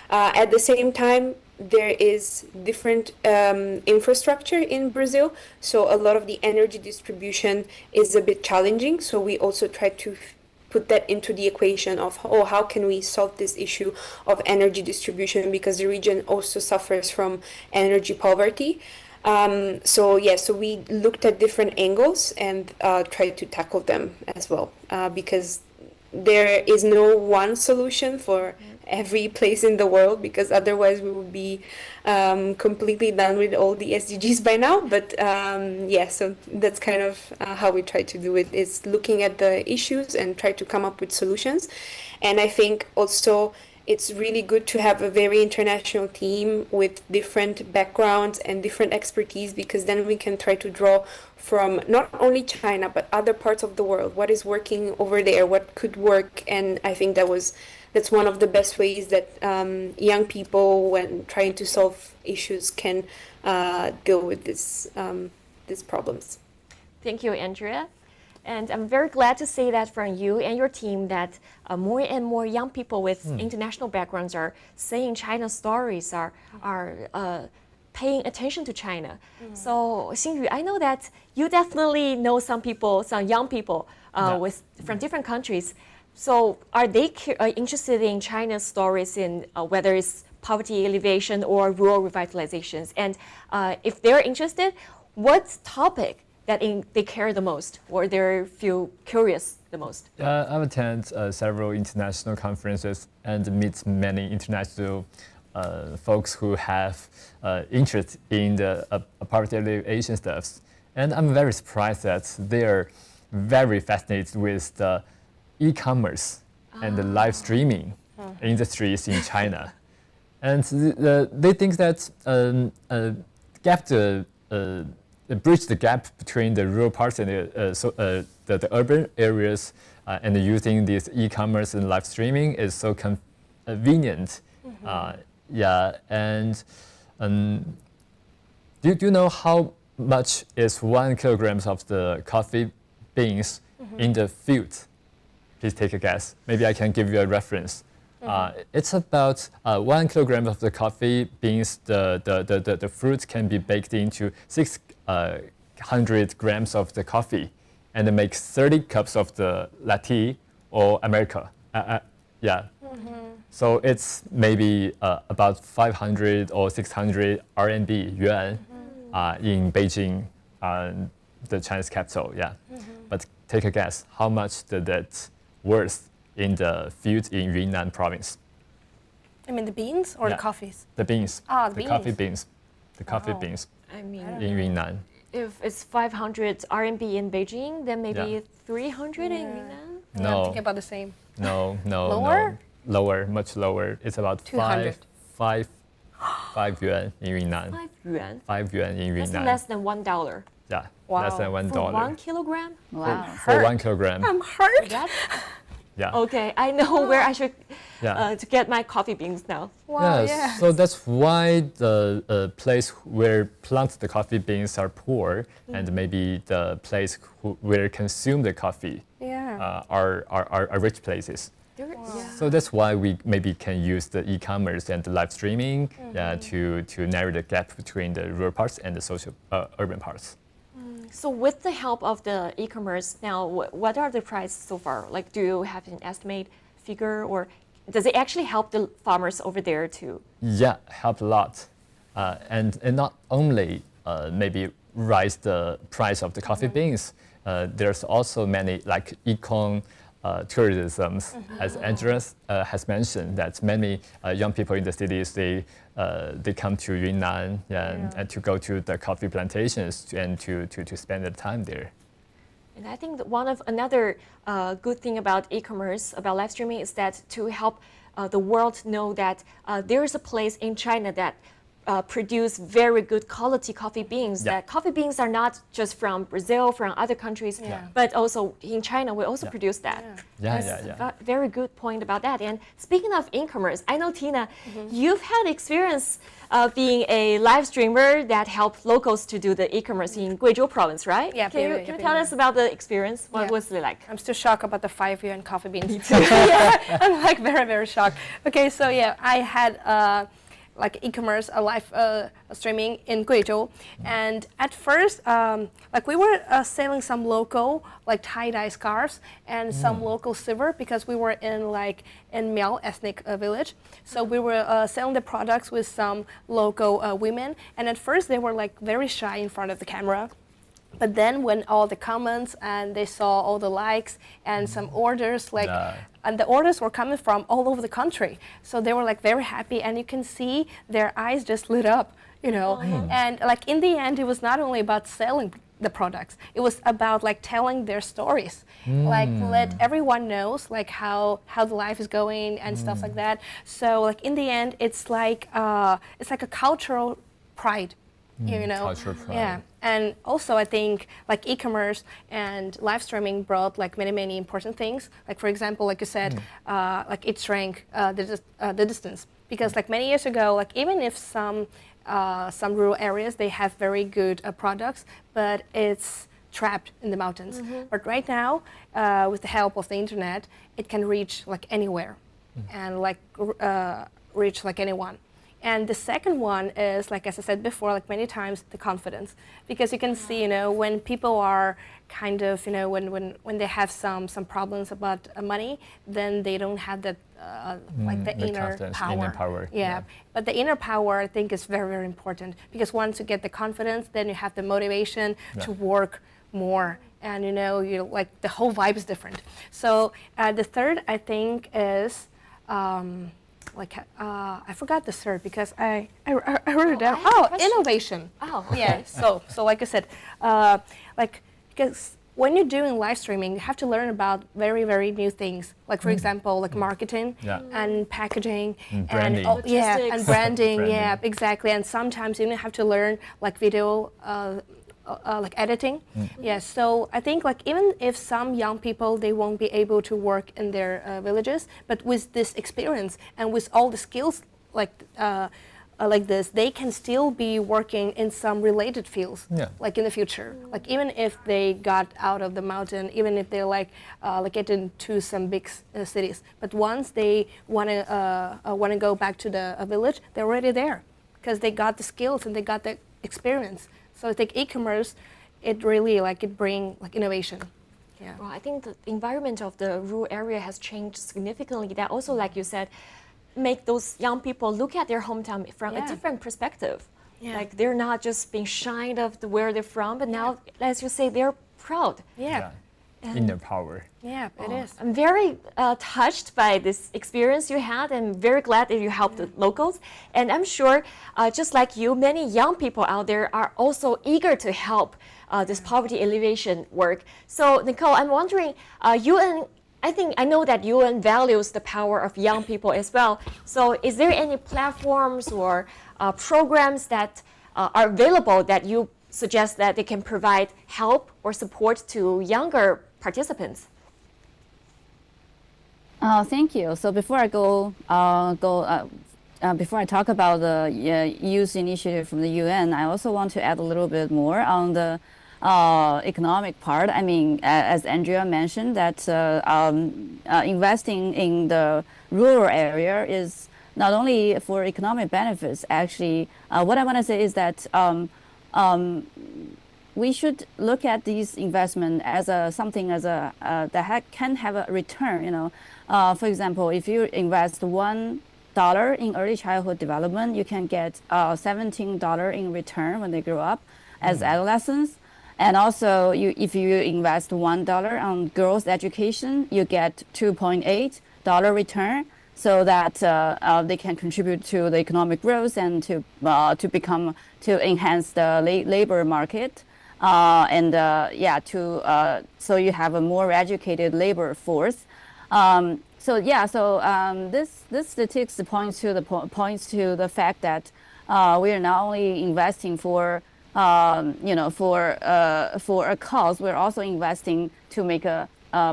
[SPEAKER 4] At the same time, there is different infrastructure in Brazil, so a lot of the energy distribution is a bit challenging. So we also tried to put that into the equation of, how can we solve this issue of energy distribution, because the region also suffers from energy poverty. So we looked at different angles and tried to tackle them as well, because there is no one solution for every place in the world, because otherwise we would be completely done with all the SDGs by now. But so that's kind of how we try to do it, is looking at the issues and try to come up with solutions. And I think also it's really good to have a very international team with different backgrounds and different expertise, because then we can try to draw from not only China, but other parts of the world, what is working over there, what could work. And I think that's one of the best ways that young people, when trying to solve issues, can deal with these problems.
[SPEAKER 1] Thank you, Andrea. And I'm very glad to see that from you and your team that more and more young people with international backgrounds are saying China stories, are paying attention to China. So, Xingyu, I know that you definitely know some people, some young people from different countries. So are they interested in China's stories in whether it's poverty alleviation or rural revitalizations? And if they're interested, what topic that they care the most, or they feel curious the most?
[SPEAKER 3] I've attended several international conferences and meet many international folks who have interest in the poverty alleviation stuff. And I'm very surprised that they're very fascinated with the e-commerce and the live streaming industries in China. And they think that bridge the gap between the rural parts and the urban areas, and using this e-commerce and live streaming is so convenient. And do you know how much is 1 kilogram of the coffee beans in the field? Please take a guess. Maybe I can give you a reference. It's about 1 kilogram of the coffee beans. The fruit can be baked into 600 grams of the coffee, and it makes 30 cups of the latte or America. So it's maybe about 500 or 600 RMB yuan in Beijing. the Chinese capital, yeah. But take a guess, how much did that worth in the field in Yunnan province?
[SPEAKER 2] I mean the beans or the coffees?
[SPEAKER 3] The beans.
[SPEAKER 2] Ah, the
[SPEAKER 3] the
[SPEAKER 2] beans.
[SPEAKER 3] coffee beans. The coffee
[SPEAKER 2] Wow.
[SPEAKER 3] beans
[SPEAKER 1] I mean,
[SPEAKER 3] in Yunnan.
[SPEAKER 1] if it's 500 RMB in Beijing, then maybe
[SPEAKER 3] Yeah.
[SPEAKER 1] 300 in
[SPEAKER 2] Yeah.
[SPEAKER 1] Yunnan?
[SPEAKER 2] Yeah, I'm
[SPEAKER 3] No,
[SPEAKER 2] thinking about the same.
[SPEAKER 3] no,
[SPEAKER 2] Lower?
[SPEAKER 3] no. Lower, much lower. It's about
[SPEAKER 2] 200.
[SPEAKER 3] five yuan in Yunnan.
[SPEAKER 1] 5 yuan.
[SPEAKER 3] 5 yuan in
[SPEAKER 1] That's
[SPEAKER 3] Yunnan.
[SPEAKER 1] less than $1.
[SPEAKER 3] Yeah,
[SPEAKER 2] Wow.
[SPEAKER 3] less than
[SPEAKER 1] For
[SPEAKER 3] $1.
[SPEAKER 1] 1 kilogram?
[SPEAKER 5] Wow.
[SPEAKER 3] For 1 kilogram.
[SPEAKER 2] I'm hurt.
[SPEAKER 1] That,
[SPEAKER 3] Yeah.
[SPEAKER 1] okay, I know where I should
[SPEAKER 3] Yeah.
[SPEAKER 1] to get my coffee beans now.
[SPEAKER 2] Wow,
[SPEAKER 3] Yes,
[SPEAKER 2] yeah.
[SPEAKER 3] so that's why the place where plant the coffee beans are poor, and maybe the place where consume the coffee
[SPEAKER 2] Yeah.
[SPEAKER 3] are rich places.
[SPEAKER 1] Yeah.
[SPEAKER 3] So that's why we maybe can use the e-commerce and the live streaming to narrow the gap between the rural parts and the social urban parts.
[SPEAKER 1] So with the help of the e-commerce now, what are the prices so far? Like, do you have an estimate figure, or does it actually help the farmers over there too?
[SPEAKER 3] Yeah, help a lot, and not only maybe rise the price of the coffee beans. There's also many like econ tourism, as Andreas has mentioned, that many young people in the cities they come to Yunnan and to go to the coffee plantations and to spend their time there.
[SPEAKER 1] And I think that another good thing about e-commerce, about live streaming, is that to help the world know that there is a place in China that produce very good quality coffee beans.
[SPEAKER 3] Yeah.
[SPEAKER 1] That coffee beans are not just from Brazil, from other countries, but also in China we also produce that.
[SPEAKER 3] Yeah,
[SPEAKER 1] That's
[SPEAKER 3] yeah.
[SPEAKER 1] a very good point about that. And speaking of e-commerce, I know, Tina, you've had experience being a live streamer that helped locals to do the e-commerce in Guizhou province, right?
[SPEAKER 2] Yeah,
[SPEAKER 1] Can
[SPEAKER 2] yeah,
[SPEAKER 1] you tell us about the experience? What
[SPEAKER 2] Yeah.
[SPEAKER 1] was it like?
[SPEAKER 2] I'm still shocked about the 5 yuan coffee beans. Yeah, I'm like very, very shocked. Okay, so yeah, I had like e-commerce, live streaming in Guizhou, and at first, like we were selling some local like tie-dye scarves and some local silver because we were in Miao ethnic village. So we were selling the products with some local women, and at first they were like very shy in front of the camera. But then when all the comments and they saw all the likes and some orders, like, and the orders were coming from all over the country. So they were like very happy, and you can see their eyes just lit up, you know. And like in the end, it was not only about selling the products, it was about like telling their stories, like let everyone knows like how the life is going and stuff like that. So like in the end, it's like a cultural pride. You know,
[SPEAKER 3] Cultural pride.
[SPEAKER 2] yeah, and also I think like e-commerce and live streaming brought like many important things. Like for example, like you said, like it shrank the distance, because like many years ago, like even if some rural areas they have very good products, but it's trapped in the mountains. But right now, with the help of the internet, it can reach like anywhere, and like reach like anyone. And the second one is, like as I said before, like many times, the confidence. Because you can see, you know, when people are kind of, you know, when they have some problems about money, then they don't have that, like the inner
[SPEAKER 3] confidence,
[SPEAKER 2] power.
[SPEAKER 3] inner power,
[SPEAKER 2] Yeah.
[SPEAKER 3] yeah.
[SPEAKER 2] But the inner power, I think, is very important. Because once you get the confidence, then you have the motivation to work more. And, you know, like the whole vibe is different. So the third, I think, is... I forgot the third because I wrote it down.
[SPEAKER 1] I have a question.
[SPEAKER 2] Innovation.
[SPEAKER 1] Oh,
[SPEAKER 2] Yeah. So like I said, like because when you're doing live streaming, you have to learn about very new things. Like for example, like marketing and packaging
[SPEAKER 3] branding.
[SPEAKER 2] and
[SPEAKER 1] Logistics.
[SPEAKER 2] and branding.
[SPEAKER 3] Branding.
[SPEAKER 2] Yeah, exactly. And sometimes you even have to learn like video. Like editing, yeah. So I think like even if some young people they won't be able to work in their villages, but with this experience and with all the skills like this, they can still be working in some related fields, like in the future. Like even if they got out of the mountain, even if they like get into some big cities, but once they wanna go back to the village, they're already there because they got the skills and they got the experience. So I think e-commerce, it really like it bring like innovation. Yeah.
[SPEAKER 1] Well, I think the environment of the rural area has changed significantly. That also, like you said, make those young people look at their hometown from a different perspective.
[SPEAKER 2] Yeah.
[SPEAKER 1] Like they're not just being shined of where they're from, but now, as you say, they're proud.
[SPEAKER 2] Yeah.
[SPEAKER 3] In their power.
[SPEAKER 2] Yeah, it is.
[SPEAKER 1] I'm very touched by this experience you had, and very glad that you helped the locals. And I'm sure, just like you, many young people out there are also eager to help this poverty alleviation work. So, Nicole, I'm wondering, UN, I know that UN values the power of young people as well. So, is there any platforms or programs that are available that you suggest that they can provide help or support to younger participants?
[SPEAKER 5] Thank you. So before I before I talk about the youth initiative from the UN, I also want to add a little bit more on the economic part. I mean, as Andrea mentioned, that investing in the rural area is not only for economic benefits. Actually, what I want to say is that we should look at these investment as something as that can have a return. You know, for example, if you invest $1 in early childhood development, you can get $17 in return when they grow up as adolescents. And also, if you invest $1 on girls' education, you get $2.8 return, so that they can contribute to the economic growth and to enhance the labor market. So you have a more educated labor force. This statistics points to the fact that we are not only investing for a cause, we're also investing to make a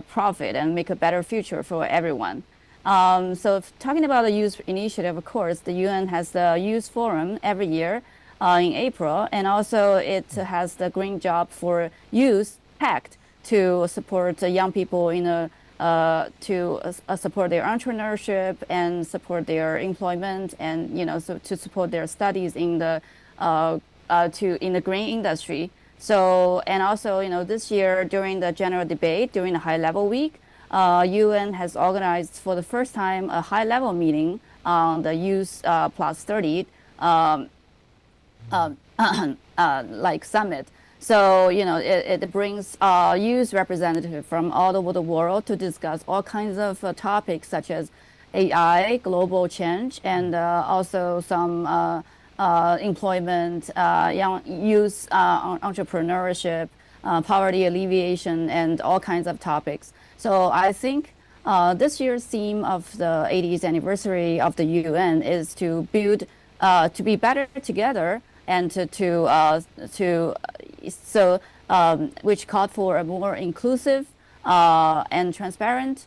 [SPEAKER 5] profit and make a better future for everyone. So talking about the youth initiative, of course, the UN has the Youth Forum every year in April, and also it has the Green Job for Youth Pact to support young people to support their entrepreneurship and support their employment, and so to support their studies in the green industry. So, and also this year during the general debate during the high level week, UN has organized for the first time a high level meeting on the Youth Plus 30 summit. So it brings youth representatives from all over the world to discuss all kinds of topics such as AI, global change, and also some employment, young youth entrepreneurship, poverty alleviation, and all kinds of topics. So I think this year's theme of the 80th anniversary of the UN is to build, to be better together, and which called for a more inclusive and transparent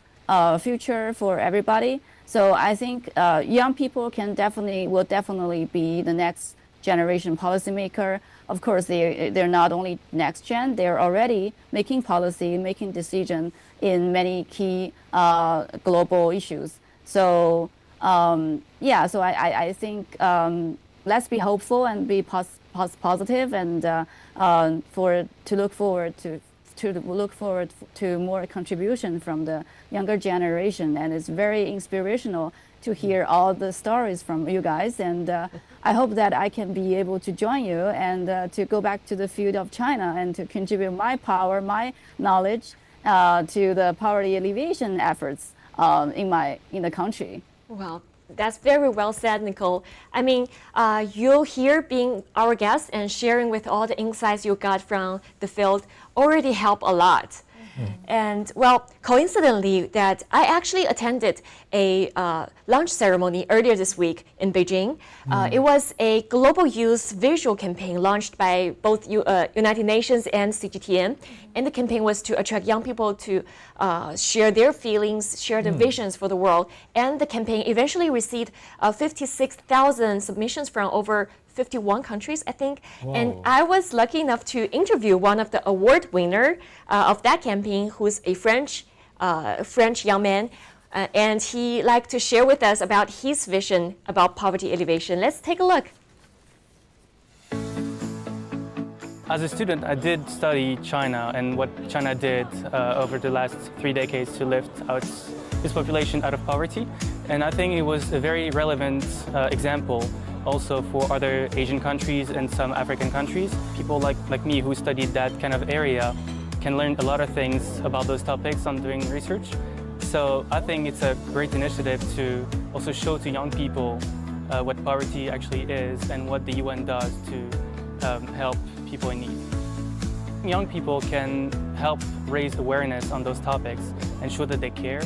[SPEAKER 5] future for everybody. So I think young people will definitely be the next generation policymaker. Of course, they're not only next gen; they're already making policy, making decision in many key global issues. So I think let's be hopeful and be positive, and to look forward to more contribution from the younger generation. And it's very inspirational to hear all the stories from you guys. And I hope that I can be able to join you and to go back to the field of China and to contribute my power, my knowledge to the poverty alleviation efforts in the country.
[SPEAKER 1] Well, that's very well said, Nicole. I mean, you here being our guest and sharing with all the insights you got from the field already help a lot. And well, coincidentally, that I actually attended a launch ceremony earlier this week in Beijing. It was a global youth visual campaign launched by both United Nations and CGTN. And the campaign was to attract young people to share their feelings, share their visions for the world. And the campaign eventually received 56,000 submissions from over 51 countries, I think.
[SPEAKER 3] Wow.
[SPEAKER 1] And I was lucky enough to interview one of the award winner of that campaign, who's a French young man. And he liked to share with us about his vision about poverty alleviation. Let's take a look.
[SPEAKER 6] As a student, I did study China and what China did over the last 3 decades to lift out its population out of poverty. And I think it was a very relevant example also for other Asian countries and some African countries. People like me who studied that kind of area can learn a lot of things about those topics on doing research. So I think it's a great initiative to also show to young people what poverty actually is and what the UN does to help people in need. Young people can help raise awareness on those topics and show that they care.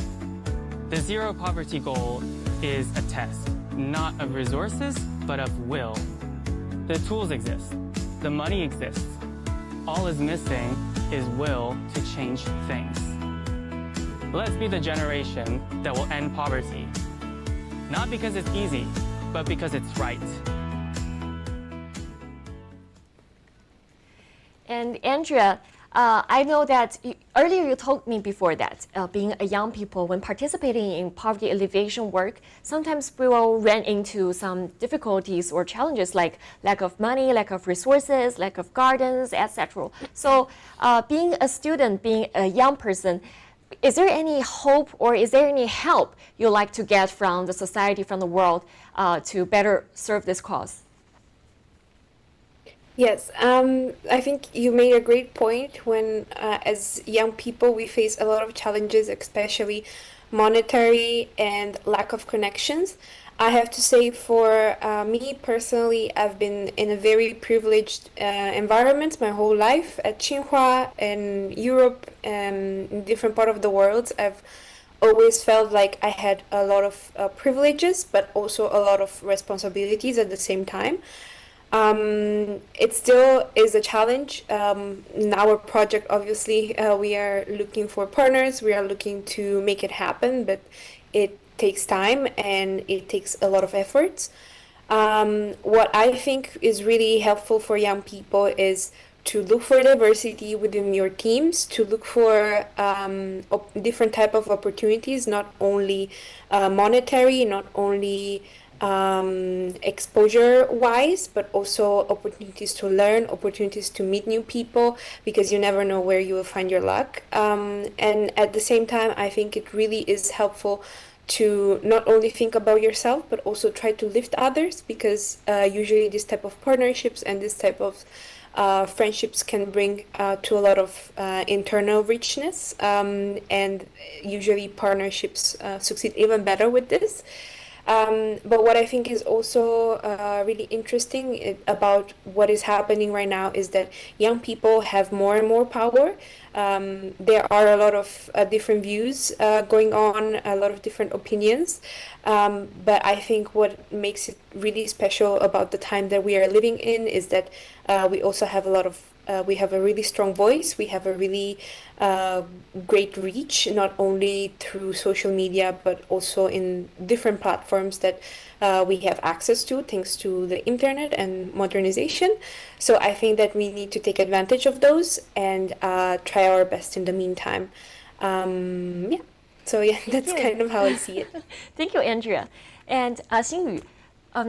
[SPEAKER 6] The zero poverty goal is a test, not of resources, but of will. The tools exist, the money exists. All is missing is will to change things. Let's be the generation that will end poverty. Not because it's easy, but because it's right.
[SPEAKER 1] And Andrea, I know that earlier you told me before that being a young people, when participating in poverty alleviation work, sometimes we will run into some difficulties or challenges like lack of money, lack of resources, lack of gardens, etc. So being a student, being a young person, is there any hope or is there any help you like to get from the society, from the world, to better serve this cause?
[SPEAKER 4] Yes, I think you made a great point when, as young people, we face a lot of challenges, especially monetary and lack of connections. I have to say for me personally, I've been in a very privileged environment my whole life at Tsinghua in Europe and in different part of the world. I've always felt like I had a lot of privileges, but also a lot of responsibilities at the same time. It still is a challenge. In our project, obviously, we are looking for partners. We are looking to make it happen, but it takes time and it takes a lot of efforts. What I think is really helpful for young people is to look for diversity within your teams, to look for different type of opportunities, not only monetary, not only exposure wise, but also opportunities to learn, opportunities to meet new people, because you never know where you will find your luck. And at the same time, I think it really is helpful to not only think about yourself, but also try to lift others, because usually this type of partnerships and this type of friendships can bring to a lot of internal richness, and usually partnerships succeed even better with this. But what I think is also really interesting about what is happening right now is that young people have more and more power. There are a lot of different views going on, a lot of different opinions. But I think what makes it really special about the time that we are living in is that we also have a lot of we have a really strong voice. We have a really great reach, not only through social media, but also in different platforms that we have access to thanks to the internet and modernization. So I think that we need to take advantage of those and try our best in the meantime. Yeah. So yeah, that's kind of how I see it.
[SPEAKER 1] Thank you, Andrea. And Xingyu,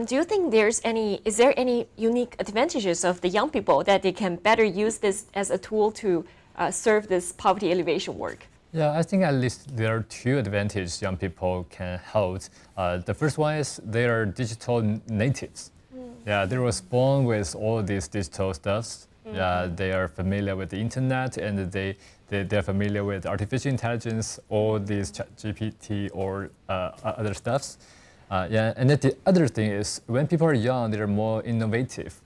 [SPEAKER 1] do you think is there any unique advantages of the young people that they can better use this as a tool to serve this poverty alleviation work?
[SPEAKER 3] Yeah, I think at least there are two advantages young people can hold. The first one is they are digital natives. Yeah, they was born with all these digital stuffs. Yeah, they are familiar with the internet, and they're familiar with artificial intelligence, all these ChatGPT or other stuffs. Yeah, and then the other thing is when people are young, they're more innovative.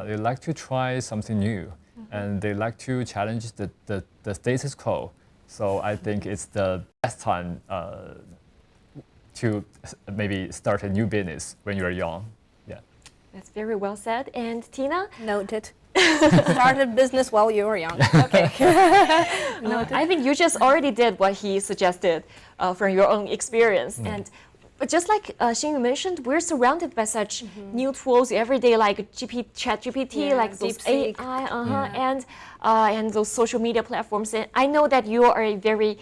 [SPEAKER 3] They like to try something new, and they like to challenge the status quo. So I think it's the best time to maybe start a new business when you're young. Yeah.
[SPEAKER 1] That's very well said. And Tina?
[SPEAKER 2] Noted. Start a business while you were young. Okay.
[SPEAKER 1] I think you just already did what he suggested from your own experience. But just like Xingyu mentioned, we're surrounded by such new tools every day, like ChatGPT, like those AI, and those social media platforms. And I know that you are a very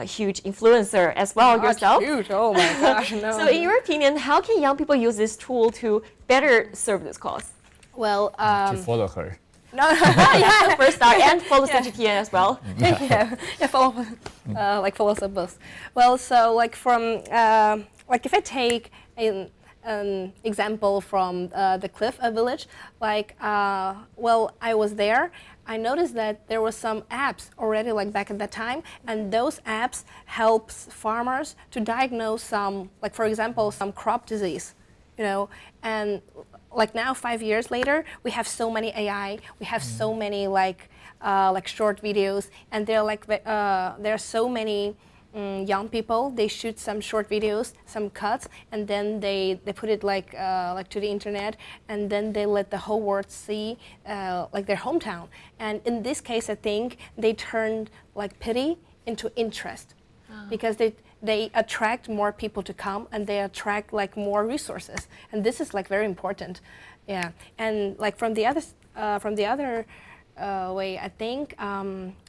[SPEAKER 1] huge influencer as well yourself.
[SPEAKER 2] Huge! Oh my gosh! No.
[SPEAKER 1] So, in your opinion, how can young people use this tool to better serve this cause?
[SPEAKER 2] Well,
[SPEAKER 3] to follow her.
[SPEAKER 2] No,
[SPEAKER 1] yeah, first start and follow CGTN as well.
[SPEAKER 2] yeah, follow, follow us both. Well, so like from like if I take example from the Cliff Village. Like, well, I was there. I noticed that there were some apps already like back at that time, and those apps helps farmers to diagnose some, like for example, some crop disease, you know, and like now 5 years later, we have so many AI, we have so many like short videos, and there are so many young people. They shoot some short videos, some cuts, and then they put it like to the internet, and then they let the whole world see like their hometown. And in this case, I think they turned like pity into interest, because they attract more people to come, and they attract like more resources, and this is like very important. Yeah, and like from the other way, I think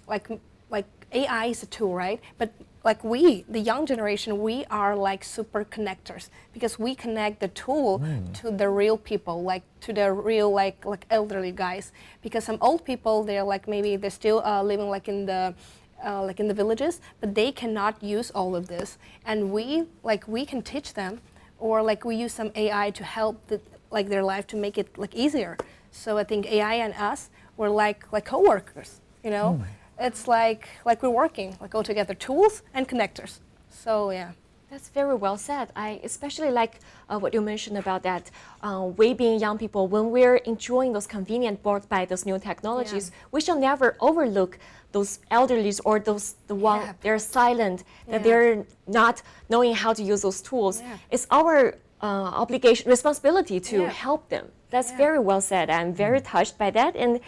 [SPEAKER 2] like AI is a tool, right? But like we, the young generation, we are like super connectors, because we connect the tool to the real people, like to the real like elderly guys. Because some old people, they're like maybe they're still living like in the villages, but they cannot use all of this. And we can teach them, or like we use some AI to help their life to make it like easier. So I think AI and us, we're like co-workers, you know. It's like we're working like all together, tools and connectors. So yeah.
[SPEAKER 1] That's very well said. I especially like what you mentioned about that. We being young people, when we're enjoying those convenience brought by those new technologies, we shall never overlook those elderlies or the one they're silent, that they're not knowing how to use those tools. It's our obligation, responsibility to help them. That's very well said. I'm very touched by that. And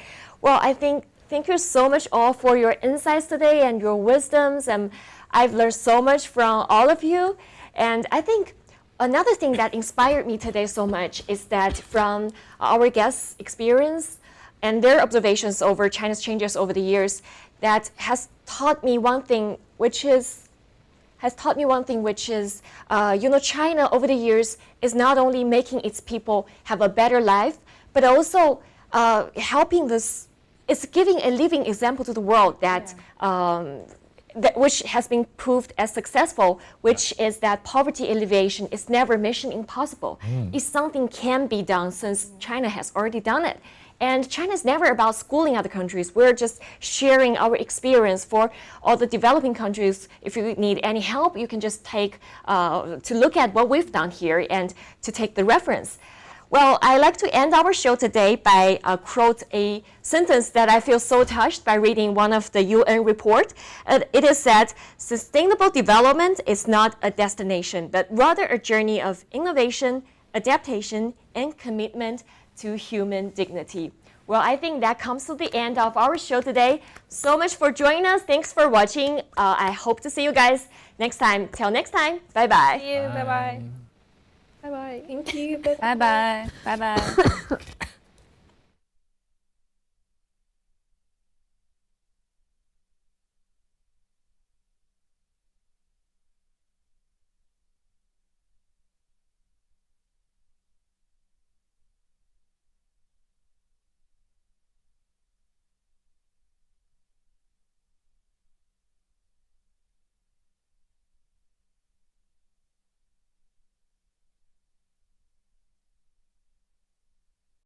[SPEAKER 1] well, I think thank you so much all for your insights today and your wisdoms. And I've learned so much from all of you. And I think another thing that inspired me today so much is that from our guests' experience and their observations over China's changes over the years, that has taught me one thing, which is, you know, China over the years is not only making its people have a better life, but also helping this. It's giving a living example to the world that, which has been proved as successful, which is that poverty alleviation is never mission impossible. If something can be done, since China has already done it. And China is never about schooling other countries. We're just sharing our experience for all the developing countries. If you need any help, you can just take to look at what we've done here and to take the reference. Well, I like to end our show today by quote a sentence that I feel so touched by reading one of the UN report. It is said, sustainable development is not a destination, but rather a journey of innovation, adaptation, and commitment to human dignity. Well, I think that comes to the end of our show today. So much for joining us. Thanks for watching. I hope to see you guys next time. Till next time, bye-bye.
[SPEAKER 2] See you, bye-bye. Bye-bye.
[SPEAKER 4] Thank you.
[SPEAKER 5] Bye bye. Bye bye.